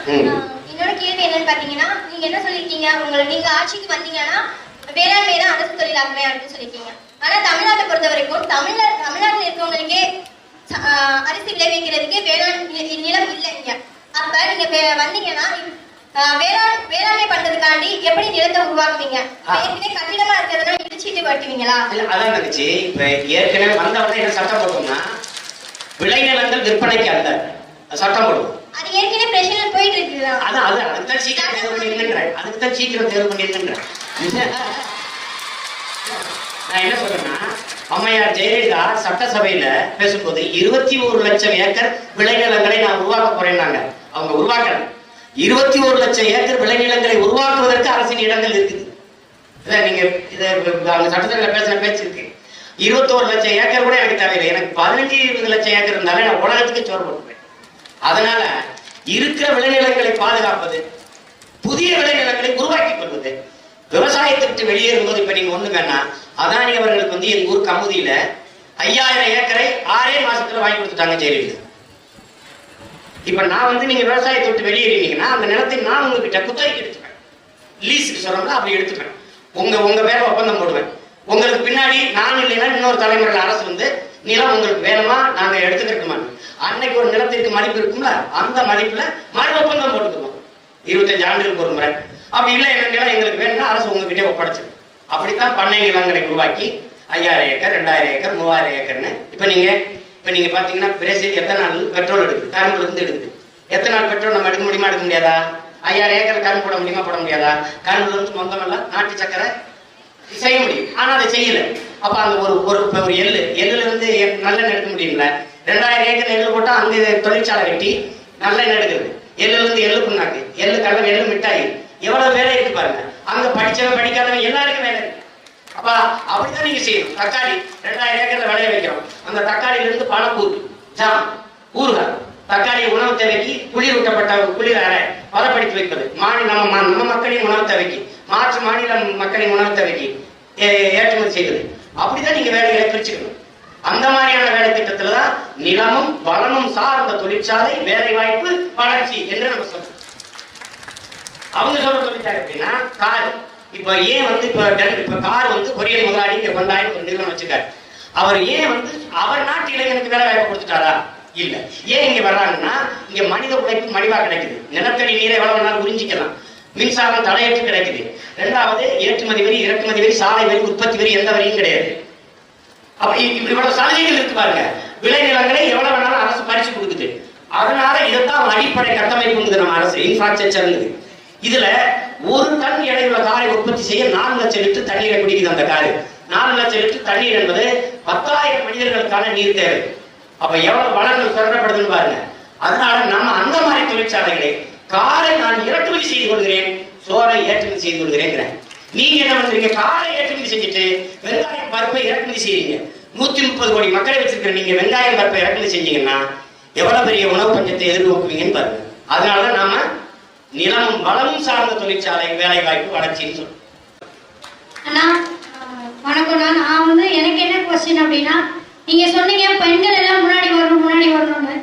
இன்னொரு கேள்வி என்னன்னு பாத்தீங்கன்னா, நீங்க என்ன சொல்லிருக்கீங்க, நீங்க ஆட்சிக்கு வந்தீங்கன்னா வேளாண்மை தான் அரசு தொழிலாகவே அப்படின்னு சொல்லிருக்கீங்க. ஆனா தமிழ்நாட்டை பொறுத்த வரைக்கும் தமிழ்நாட்டில் இருக்கவங்களுக்கே அரிசி விளைவிக்கிறதுக்கு வேளாண் நிலம் இல்லைங்க. அப்ப நீங்க வந்தீங்கன்னா வேளாண்மை பண்றதுக்காண்டி எப்படி நிலத்தை உருவாக்குவீங்க? ஏற்கனவே கட்டிடமா இருக்கிறதா இடிச்சிட்டு கட்டுவீங்களா? அதான் நினைச்சு இப்ப ஏற்கனவே வந்தவங்க என்ன சட்டம் போட்டோம்னா விளைநிலங்கள் விற்பனைக்கு அல்ல சட்டம் போடுவோம். அது ஏற்கனவே பிரச்சனை போயிட்டு இருக்குதா? அதான் அதுக்குதான் சீக்கிரம் தேர்வு பண்ணிருக்கின்றேன். அதுக்குதான் சீக்கிரம் தேர்வு பண்ணிருக்கின்றேன். நான் என்ன சொல்றேன்னா, அம்மையார் ஜெயலலிதா சட்டசபையில பேசும்போது 21 லட்சம் ஏக்கர் விளைநிலங்களை நான் உருவாக்க போறேன்னாங்க. அவங்க உருவாக்கல. 21 லட்சம் ஏக்கர் விளைநிலங்களை உருவாக்குவதற்கு அரசின் இடங்கள் இருக்குது. நீங்க அவங்க சட்டசபையில பேசுற பேச்சு இருக்கு. 21 லட்சம் ஏக்கர் கூட எனக்கு தேவையில்லை. எனக்கு 15-20 லட்சம் ஏக்கர் இருந்தாலே நான் உலகத்துக்கு சோறு போட்டுப்பேன். அதனால இருக்கிற விளைநிலங்களை பாதுகாப்பது, புதிய விளைநிலங்களை உருவாக்கிக் கொள்வது, விவசாயத்தை விட்டு வெளியேறும்போது இப்ப நீங்க ஒண்ணு வேணா அதானி அவர்களுக்கு எங்க ஊர் கமுதியில 5000 ஏக்கரை 6 மாசத்துல வாங்கி கொடுத்துட்டாங்க ஜெயலலிதா. இப்ப நான் நீங்க விவசாயத்தை விட்டு வெளியேறினீங்கன்னா அந்த நிலத்தை நான் உங்ககிட்ட குத்தகைக்கு எடுத்துப்பேன். லீஸுக்கு சொல்றோம்னா அப்படி எடுத்துப்பேன். உங்க பேர ஒப்பந்தம் போடுவேன். உங்களுக்கு பின்னாடி நான் இல்லைன்னா இன்னொரு தலைமுறையில் அரசு நிலம் உங்களுக்கு வேணுமா நாங்க எடுத்துக்கட்டுமா, அன்னைக்கு ஒரு நிலத்திற்கு மதிப்பு இருக்கும்ல, அந்த மதிப்புல மறு ஒப்பந்தம் போட்டுக்குவோம் 25 ஆண்டுகளுக்கு ஒரு முறை. அப்படி இல்லை நிலம் எங்களுக்கு வேணும்னா அரசு உங்ககிட்டே ஒப்படைச்சிடும். அப்படித்தான் பண்ணை நிலங்களை உருவாக்கி 5000 ஏக்கர் 2000 ஏக்கர் 3000 ஏக்கர்னு இப்ப நீங்க பாத்தீங்கன்னா பிரேசில் எத்தனை நாள் பெட்ரோல் எடுக்குது, கரும்புல இருந்து எடுக்குது. எத்தனை நாள் பெட்ரோல் நம்ம எடுக்க முடியுமா எடுக்க முடியாதா? 5000 ஏக்கர் கரும்பு போட முடியுமா போட முடியாதா? கரும்புல இருந்து மொத்தமெல்லாம் நாட்டு சக்கரை செய்ய முடியும். ஆனா அதை செய்யல. அப்ப அந்த ஒரு எள்ளுல இருந்து நல்லெண்ணெய் எடுக்க முடியுங்களா? 2000 ஏக்கர் எள்ளு போட்டா அங்க தொழிற்சாலை கட்டி நல்லெண்ணெய் எடுக்குது. எள்ளுல இருந்து எள்ளு புண்ணாக்கு, எள்ளு கடலை, எள்ளு மிட்டாய், எவ்வளவு வேலை இருக்கு பாருங்க. அங்க படிச்சவன் படிக்காதவன் எல்லாருக்கும் வேலை இருக்கு. அப்ப அப்படிதான் நீங்க செய்யணும். தக்காளி 2000 ஏக்கர்ல விளைய வைக்கிறோம். அந்த தக்காளியில இருந்து பழக்கூறு, ஜாம், ஊறுகாய், தக்காளி உணவு தேவைக்கு குளிரூட்டப்பட்ட குளிர் அறை பதப்படுத்தி வைப்பது, நம்ம மக்களின் உணவு தேவைக்கு மாற்று மாநில மக்களின் உணவு தேவைக்கு ஏற்றுமதி செய்வது. அப்படிதான் நீங்க வேலைகளை பிரிச்சுக்கணும். அந்த மாதிரியான வேலை திட்டத்துலதான் நிலமும் வளமும் சார்ந்த தொழிற்சாலை, வேலை வாய்ப்பு, வளர்ச்சி என்று நம்ம சொல்றோம். அவங்க சொல்ற தொழிற்சாலை எப்படின்னா கார். இப்ப ஏன் இப்ப கார் கொரியன் முதலாளி இங்க கொண்டாயிரம் ஒரு நிறுவனம் வச்சிருக்காரு. அவர் ஏன் அவர் நாட்டு இளைஞனுக்கு வேலை வாய்ப்பு கொடுத்துட்டாரா? இல்ல. ஏன் இங்க வர்றாங்கன்னா இங்க மனித உழைப்பு மலிவா கிடைக்குது. நிலத்தடி நீரை எவ்வளவு வேணாலும் உறிஞ்சிக்கலாம். மின்சாரம் தடையற்று கிடைக்குது. இரண்டாவது ஏற்றுமதி வரி, இறக்குமதி வரி, சாலை வரி, உற்பத்தி வரி எந்த வரியும் கிடையாது. அப்ப இவ்வளவு சலுகைகள் இருக்கு பாருங்க. விளைநிலங்களை எவ்வளவு வேணாலும் அரசு பறிச்சு கொடுக்குது. அதனால இதைத்தான் அடிப்படை கட்டமைப்பு நம்ம அரசு இன்ஃப்ராஸ்ட்ரக்சர். இதுல 1 டன் எடையுள்ள காரை உற்பத்தி செய்ய 4 லட்சம் லிட்டர் தண்ணீரை குடிக்குது அந்த காரு. 4 லட்சம் லிட்டர் தண்ணீர் என்பது 10,000 மனிதர்களுக்கான நீர் தேவை. அப்ப எவ்வளவு வளங்கள் சுரண்டப்படுதுன்னு பாருங்க. அதனால நம்ம அந்த மாதிரி தொழிற்சாலைகளை காரை நான் இறக்குமதி செய்து கொள்கிறேன், சோறை ஏற்றுமதி செய்து கொள்கிறேன். நீங்க என்ன பண்றீங்க? காரை ஏற்றுமதி செஞ்சுட்டு வெங்காயம் பருப்பை இறக்குமதி செய்றீங்க. 130 கோடி மக்களை வச்சிருக்கிற நீங்க வெங்காயம் பருப்பை இறக்குமதி செஞ்சீங்கன்னா எவ்வளவு பெரிய உணவு பஞ்சத்தை எதிர்நோக்குவீங்கன்னு பாருங்க. அதனால நாம நிலமும் வளமும் சார்ந்த தொழிற்சாலை, வேலை வாய்ப்பு, வளர்ச்சின்னு சொல்றோம். அண்ணா வணக்கம்ண்ணா. நான் எனக்கு என்ன கொஸ்டின் அப்படின்னா, நீங்க சொன்னீங்க பெண்கள் எல்லாம் முன்னாடி வரணும்னு.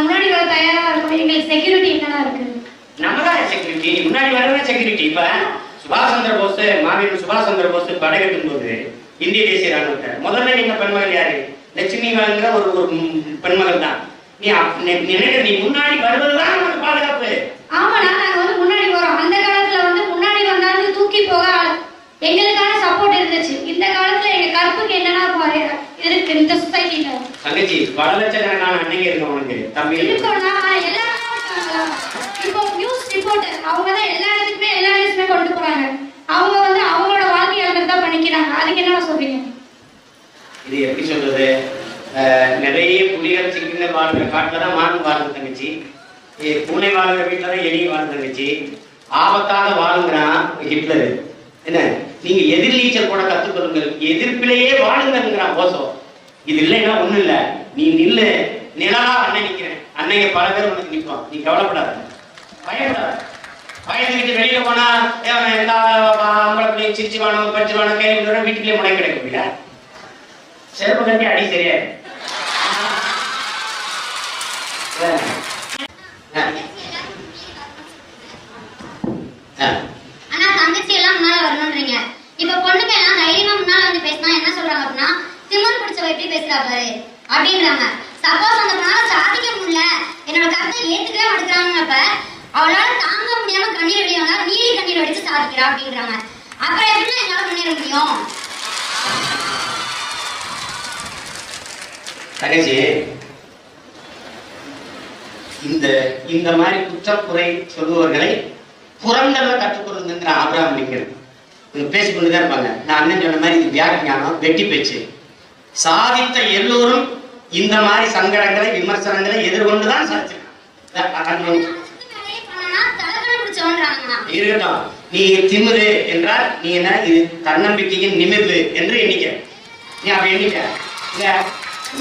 முன்னாடி வர தயாரா இருக்கும். எங்களுக்கு செக்யூரிட்டி என்னென்ன இருக்கு? நம்மதான் செக்யூரிட்டி. முன்னாடி வரவே செக்யூரிட்டி. இப்ப சுபாஷ் சந்திர போஸ், மாவீரன் சுபாஷ் சந்திர போஸ் படை கட்டும் போது இந்திய தேசிய ராணுவத்தை முதல்ல நீங்க பெண்மகள் யாரு? லட்சுமிங்கிற ஒரு பெண்மகள் தான். நீ முன்னாடி வருவதுதான் நமக்கு பாதுகாப்பு. ஆமாண்ணா, நாங்க முன்னாடி வரோம். அந்த காலத்துல முன்னாடி வந்தாலும் தூக்கி போக எங்களுக்கான சப்போர்ட் இருந்துச்சு. இந்த காலத்துல எங்க கற்புக்கு என்னன்னா இருக்கு இந்த சொசைட்டில. தங்கச்சி பல லட்சக்கணக்கான அன்னைக்கு இருக்கும் உனக்கு தம்பி இருக்கோம்னா எல்லாரும் இப்போ நியூஸ் ரிப்போர்ட்டர் அவங்கதான் எல்லா இடத்துக்குமே எல்லா நியூஸுமே கொண்டு போறாங்க. அவங்க அவங்களோட வாழ்க்கையாளர் தான் பண்ணிக்கிறாங்க. அதுக்கு என்ன சொல்றீங்க? இது எப்படி சொல்றது? நிறைய புலிகள் சிங்கங்கள் வாழ்ற காட்டுலதான் மான் வாழ்ந்த தங்கச்சி, பூனை வாழ்ற வீட்டுலதான் எலி வாழ்ந்த தங்கச்சி, ஆபத்தாக வாழுங்கிறான் ஹிட்லரு. என்ன நீங்க எதிர்நீச்சல் போட கத்துக்கொள்ளுங்கள், எதிர்ப்பிலேயே வாழுங்கிறான் போசோ. இது இல்லைன்னா ஒண்ணு இல்ல, நீ நில்லு, நிலா அண்ணன் நிக்கிறேன், அன்னைக்கு பல பேர் உனக்கு நிற்பான். நீ கவலைப்படாத, பயப்படாத. பயந்துக்கிட்டு வெளியில போனா எல்லா ஆம்பளை பிள்ளையும் சிரிச்சு வாணும் பறிச்சு வாணும் கேள்வி வீட்டுக்குள்ளே முடங்கி கிடைக்க முடியல. செருப்பு கட்டி அடி சரியா. எப்படி பேசுறா பாரு அப்படின்றாங்க. சப்போஸ் அந்த பொண்ணால சாதிக்க முடியல, என்னோட கருத்தை ஏத்துக்கவே மாட்டேங்கிறாங்கப்ப அவளால தாங்க முடியாம கண்ணீர் வெளியாங்க, நீலி கண்ணீர் வடிச்சு சாதிக்கிறா அப்படின்றாங்க. அப்புறம் எப்படி என்னால முன்னேற முடியும்? தங்கச்சி, இந்த மாதிரி குற்றக்குறை சொல்லுவவர்களை புறந்தல்ல கற்றுக்கொள்ளுங்கிற ஆபிரகாம் லிங்கன் பேசிக்கொண்டுதான் இருப்பாங்க. நான் அண்ணன் சொன்ன மாதிரி இது வியாக்கியானம், வெட்டி பேச்சு. சாதித்த எல்லோரும் இந்த மாதிரி சங்கடங்களை விமர்சனங்களை எதிர்கொண்டுதான் சாதிச்சிருக்காங்க. இருக்கட்டும், நீ திமிரு என்றால் நீ என்ன, இது தன்னம்பிக்கையின் நிமிர்வு என்று எண்ணிக்க. நீ அப்படி எண்ணிக்க.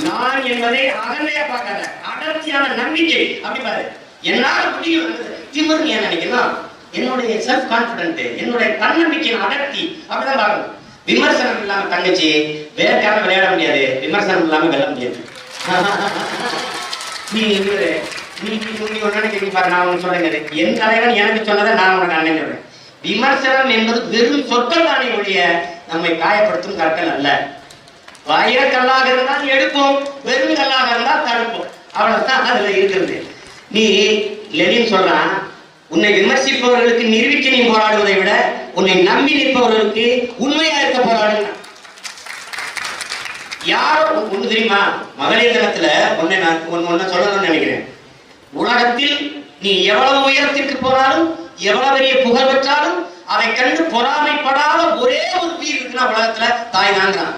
நான் என்பதை அகந்தையா பார்க்காத, அடர்த்தியான நம்பிக்கை அப்படி பாரு. என்னால முடியும் திமிர் ஏன் நினைக்கணும்? என்னுடைய செல்ஃப் கான்பிடன்ட், என்னுடைய தன்னம்பிக்கையின் அடர்த்தி அப்படிதான் பார்க்கணும். விமர்சனம் இல்லாம தங்கச்சி வேலைக்காக விளையாட முடியாது, விமர்சனம் இல்லாம வெல்ல முடியாது. நீ ஒன்னு பாரு, நான் ஒண்ணு சொல்றேன். என் தலைவன் எனக்கு சொன்னதை நான் உனக்கு அண்ணன் சொல்றேன். விமர்சனம் என்பது வெறும் சொற்கள் தானே ஒழிய நம்மை காயப்படுத்தும் கற்கள் அல்ல. வைரக்கல்லாக இருந்தால் எடுப்போம், வெறும் கல்லாக இருந்தால் தடுப்போம். அவ்வளவுதான் அதுல இருக்கிறது. நீ லெனின் சொல்றான், உன்னை விமர்சிப்பவர்களுக்கு நிரூபிக்க நீ போராடுவதை விட உன்னை நம்பி நிற்பவர்களுக்கு உண்மையா இருக்க போராடுங்க. யாரோ ஒண்ணு தெரியுமா, மகளிர் தினத்துல ஒன்னு சொல்லணும்னு நினைக்கிறேன். உலகத்தில் நீ எவ்வளவு உயரத்திற்கு போனாலும், எவ்வளவு பெரிய புகழ் பெற்றாலும் அதை கண்டு பொறாமைப்படாத ஒரே ஒரு உயிர் இருக்குன்னா உலகத்துல தாய் தாங்கிறான்.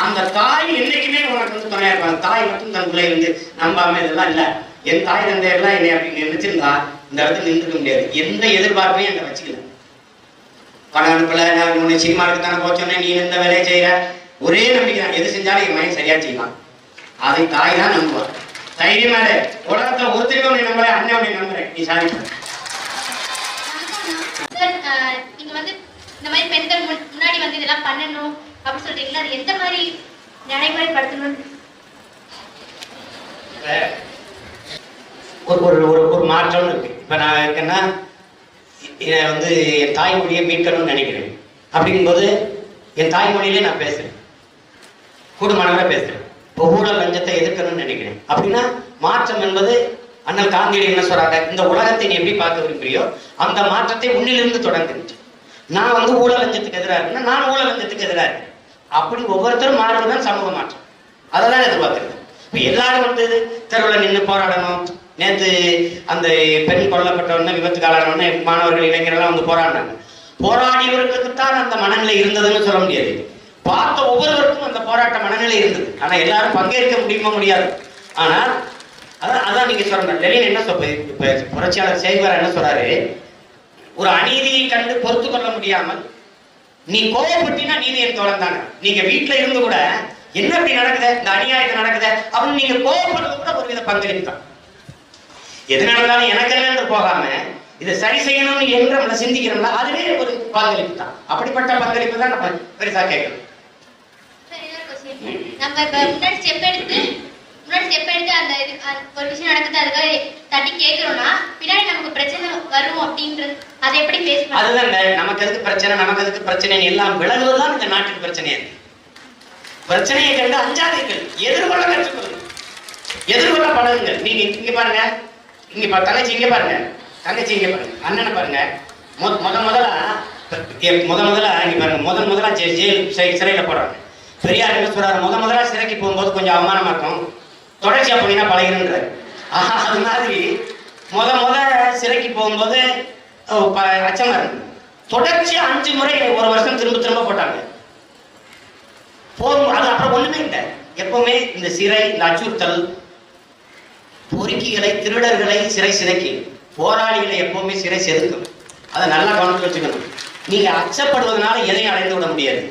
அந்த தாய் என்னைக்குமே உனக்கு வந்து துணையா இருப்பாங்க. தாய் மட்டும் தன் பிள்ளை வந்து நம்பாம இதெல்லாம் இல்ல. என் தாய் தந்தையெல்லாம் என்னை அப்படி நினைச்சிருந்தா இந்த இடத்துல நின்றுக்க முடியாது. எந்த எதிர்பார்ப்பையும் என்னை வச்சுக்கல. பணம் அனுப்பல, நான் உன்னை சினிமாவுக்கு தானே போச்சோன்னே நீ எந்த வேலையை செய்யற, ஒரே நம்பிக்கை தான். எது செஞ்சாலும் என் மகன் சரியா செய்வான். அதை தாய் தான் நம்புவான். தைரியமா உலகத்துல ஒருத்தருக்கு உன்னை நம்புறேன், அண்ணன் உன்னை நம்புறேன், நீ சாதிப்ப. நீங்க வந்து இந்த மாதிரி பெண்கள் முன்னாடி வந்து இதெல்லாம் பண்ணணும் அப்படி சொல்றீங்களா? அது எந்த மாதிரி நடைமுறைப்படுத்தணும்? ஒரு மாற்றம் இருக்கு. இப்ப நான் இருக்கேன்னா வந்து என் தாய்மொழியை மீட்கணும்னு நினைக்கிறேன். அப்படிங்கும்போது என் தாய்மொழியிலே நான் பேசுறேன், கூடுமானவரை பேசுறேன். இப்போ ஊழல் லஞ்சத்தை எதிர்க்கணும்னு நினைக்கிறேன். அப்படின்னா மாற்றம் என்பது அண்ணல் காந்தியடிகள் என்ன சொல்றாங்க, இந்த உலகத்தை நீ எப்படி பார்க்க விரும்புறியோ அந்த மாற்றத்தை உன்னிலிருந்து தொடங்குகின்ற. நான் வந்து ஊழல் லஞ்சத்துக்கு எதிராக இருக்குன்னா நான் ஊழல் லஞ்சத்துக்கு எதிராக இருக்கேன். அப்படி ஒவ்வொருத்தரும் மாறுவதுதான் சமூக மாற்றம். அதை தான் எதிர்பார்க்கிறது. இப்போ எல்லாரும் வந்து தெருவில் நின்று போராடணும். நேற்று அந்த பெண் கொல்லப்பட்டவொடனே விபத்துக்காளானவொடனே மாணவர்கள் இளைஞர்கள்லாம் வந்து போராடினாங்க. போராடியவர்களுக்குத்தான் அந்த மனநிலை இருந்ததுன்னு சொல்ல முடியாது. பார்த்த ஒவ்வொருவருக்கும் அந்த போராட்ட மனநிலை இருந்தது. ஆனா எல்லாரும் பங்கேற்க முடியாது. ஆனால் அதான் நீங்க சொல்ற லெனின் என்ன இப்ப புரட்சியாளர் சேகுவார் என்ன சொல்றாரு, ஒரு அநீதியை கண்டு பொறுத்து கொள்ள முடியாமல் நீ கோவப்பட்டினா நீதி என் தோழன் தானே. நீங்க வீட்டுல இருந்து கூட என்ன இப்படி நடக்குது, இந்த அநியாயத்தை நடக்குது அப்படின்னு நீங்க கோவப்படுறது கூட ஒரு வித பங்களிப்பு தான். எது நடந்தாலும் எனக்கு என்று போகாம இதை சரி செய்யணும்னு என்று நம்மளை சிந்திக்கிறோம்ல, அதுவே ஒரு பங்களிப்பு தான். அப்படிப்பட்ட பங்களிப்பு தான் நம்ம பெருசா கேட்கணும். நம்ம இப்ப முன்னாடி ஸ்டெப் எடுத்து அந்த ஒரு விஷயம் நடக்குது அதுக்காக தட்டி கேட்கிறோம்னா பின்னாடி நமக்கு பிரச்சனை வரும் அப்படின்றது அதை எப்படி பேசணும்? அதுதான் நமக்கு எதுக்கு பிரச்சனை எல்லாம் விலகுவதுதான் இந்த நாட்டுக்கு பிரச்சனையா இருக்கு. பிரச்சனையை கண்டு அஞ்சாதீர்கள், எதிர்கொள்ள கற்றுக்கொள்ளுங்கள், எதிர்கொள்ள பழகுங்கள். நீங்க இங்க பாருங்க, இங்க தங்கச்சி இங்க பாருங்க, அண்ணனை பாருங்க. முதல்ல இங்க பாருங்க, முதல்ல ஜெயில் சிறையில போடுறாங்க. பெரியார் என்ன சொல்றாரு, முதல்ல சிறைக்கு போகும்போது கொஞ்சம் அவமானமா இருக்கும், தொடர்ச்சியா போனீங்கன்னா பழகிருன்றாரு. அது மாதிரி சிறைக்கு போகும்போது அச்சமா இருக்கு. தொடர்ச்சியா 5 முறை ஒரு வருஷம் திரும்ப போட்டாங்க. அது அப்புறம் ஒண்ணுமே இல்லை. எப்பவுமே இந்த சிறை, இந்த அச்சுறுத்தல் பொறுக்கிகளை, திருடர்களை சிறை சிதைக்கு, போராளிகளை எப்பவுமே சிறை செதுக்கும். அதை நல்லா கவனத்தில் வச்சுக்கணும். நீங்க அச்சப்படுவதனால எதையும் அடைந்து விட முடியாது.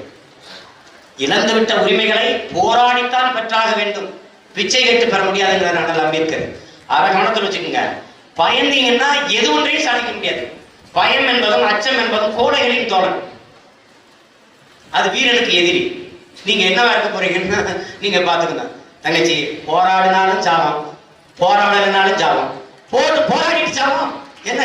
இழந்துவிட்ட உரிமைகளை போராடித்தான் பெற்றாக வேண்டும், பிச்சை கேட்டு பெற முடியாதுங்கிறார் அண்ணல் அம்பேத்கர். அதை கவனத்தில் வச்சுக்கோங்க. பயந்தீங்கன்னா எது ஒன்றையும் சாதிக்க முடியாது. பயம் என்பதும் அச்சம் என்பதும் கோடைகளின் தோழன், அது வீரனுக்கு எதிரி. நீங்க என்னவா இருக்க போறீங்கன்னா நீங்க பாத்துக்கங்க தங்கச்சி. போராடினாலும் சாவம், போராடலினாலும் சாவம், போராடிட்டு சாவம். என்ன